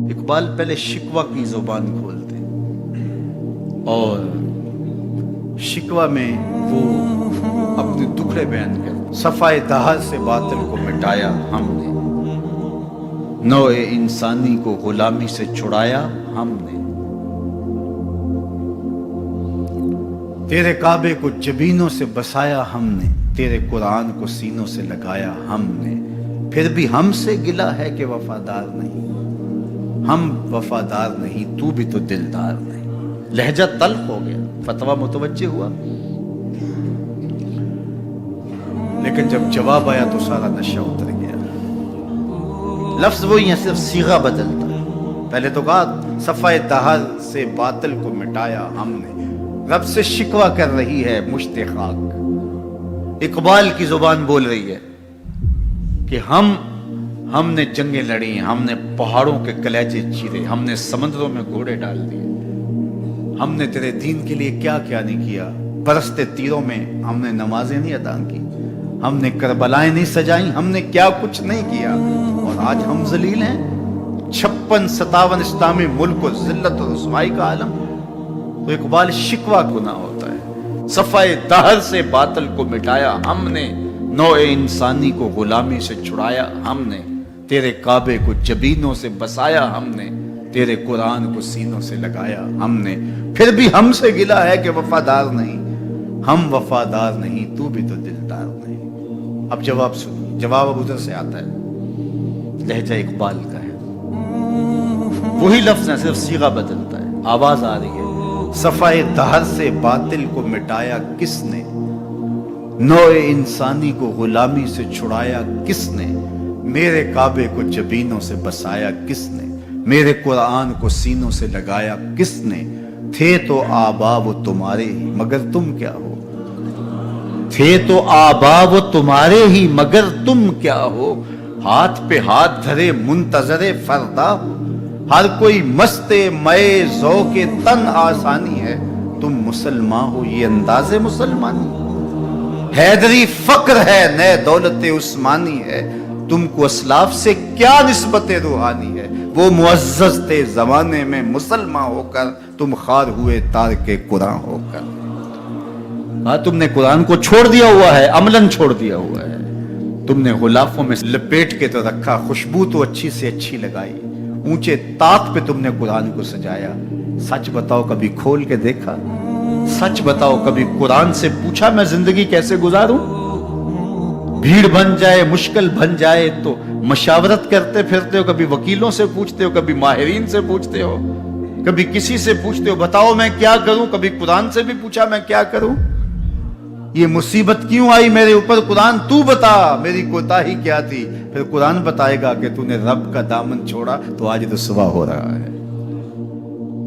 اقبال پہلے شکوہ کی زبان کھولتے اور شکوہ میں وہ اپنے دکھڑے بیان کرتے. صفائے دہر سے باطل کو مٹایا ہم نے، نوع انسانی کو غلامی سے چھڑایا ہم نے. تیرے کعبے کو جبینوں سے بسایا ہم نے، تیرے قرآن کو سینوں سے لگایا ہم نے. پھر بھی ہم سے گلہ ہے کہ وفادار نہیں. ہم وفادار نہیں، تو بھی تو دلدار نہیں. لہجہ تلخ ہو گیا، فتویٰ متوجہ ہوا، لیکن جب جواب آیا تو سارا نشہ اتر گیا. لفظ وہی ہے، صرف صیغہ بدلتا ہے. پہلے تو کہا صفائے دہر سے باطل کو مٹایا ہم نے. رب سے شکوہ کر رہی ہے مشت خاک. اقبال کی زبان بول رہی ہے کہ ہم نے جنگیں لڑی، ہم نے پہاڑوں کے کلیجے چیرے، ہم نے سمندروں میں گھوڑے ڈال دیے. ہم نے تیرے دین کے لیے کیا کیا نہیں کیا. برستے تیروں میں ہم نے نمازیں نہیں ادا کی، ہم نے کربلائیں نہیں سجائیں، ہم نے کیا کچھ نہیں کیا. اور آج ہم ذلیل ہیں. 56-57 اسلامی ملک کو ذلت و رسوائی کا عالم. تو اقبال شکوہ گناہ ہوتا ہے. صفائے دہر سے باطل کو مٹایا ہم نے، نوع انسانی کو غلامی سے چھڑایا ہم نے. تیرے کعبے کو جبینوں سے بسایا ہم نے، تیرے قرآن کو سینوں سے لگایا ہم نے. پھر بھی ہم سے گلہ ہے کہ وفادار نہیں. ہم وفادار نہیں، تو بھی تو دلدار نہیں. اب جواب سنیے. جواب اب ادھر سے آتا ہے، لہجہ اقبال کا ہے. وہی لفظ ہے، صرف صیغہ بدلتا ہے، آواز آ رہی ہے. صفائے دہر سے باطل کو مٹایا کس نے، نوع انسانی کو غلامی سے چھڑایا کس نے. میرے کعبے کو جبینوں سے بسایا کس نے، میرے قرآن کو سینوں سے لگایا کس نے. تھے تو آبا وہ تمہارے ہی مگر تم کیا ہو. تھے تو آبا وہ تمہارے ہی مگر تم کیا ہو. ہاتھ پہ ہاتھ دھرے منتظر فردا ہو. ہر کوئی مست مئے ذوق تن آسانی ہے. تم مسلمان ہو یہ انداز مسلمانی. حیدری فقر ہے نئے دولت عثمانی ہے. تم کو اسلاف سے کیا نسبت روحانی ہے. وہ معزز تھے زمانے میں مسلمان ہو کر، تم خار ہوئے تارک قرآن ہو کر. ہاں، تم نے قرآن کو چھوڑ دیا ہوا ہے، عملاً چھوڑ دیا ہوا ہے. تم نے غلافوں میں لپیٹ کے تو رکھا، خوشبو تو اچھی سے اچھی لگائی. اونچے طاق پہ تم نے قرآن کو سجایا. سچ بتاؤ کبھی کھول کے دیکھا؟ سچ بتاؤ کبھی قرآن سے پوچھا میں زندگی کیسے گزاروں؟ بھیڑ بن جائے، مشکل بن جائے تو مشاورت کرتے پھرتے ہو. کبھی وکیلوں سے پوچھتے ہو، کبھی ماہرین سے پوچھتے ہو، کبھی کسی سے پوچھتے ہو بتاؤ میں کیا کروں. کبھی قرآن سے بھی پوچھا میں کیا کروں. یہ مصیبت کیوں آئی میرے اوپر قرآن تو بتا، میری کوتاہی کیا تھی. پھر قرآن بتائے گا کہ تو نے رب کا دامن چھوڑا تو آج رسوا ہو رہا ہے.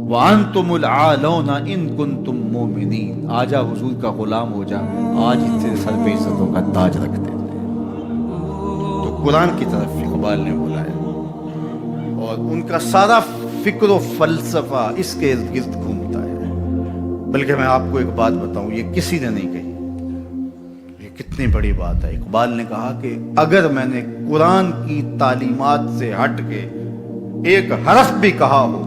وَأَنْتُمُ الْعَالَوْنَ إِن كُنْتُم مُؤْمِنِينَ. آجا حضور کا غلام ہو جا، آج تیرے سر پہ عزتوں کا تاج رکھ دیتے. تو قرآن کی طرف اقبال نے بلایا اور ان کا سارا فکر و فلسفہ اس کے ارد گرد گھومتا ہے. بلکہ میں آپ کو ایک بات بتاؤں، یہ کسی نے نہیں کہی. یہ کتنی بڑی بات ہے. اقبال نے کہا کہ اگر میں نے قرآن کی تعلیمات سے ہٹ کے ایک حرف بھی کہا ہو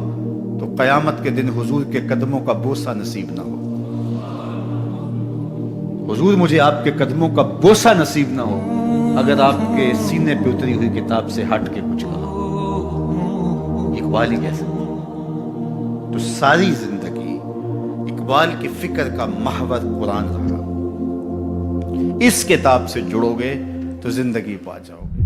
تو قیامت کے دن حضور کے قدموں کا بوسہ نصیب نہ ہو. حضور مجھے آپ کے قدموں کا بوسہ نصیب نہ ہو اگر آپ کے سینے پہ اتری ہوئی کتاب سے ہٹ کے کچھ کہا. اقبال ہی کہہ سکتے. تو ساری زندگی اقبال کی فکر کا محور قرآن رہا. اس کتاب سے جڑو گے تو زندگی پا جاؤ گے.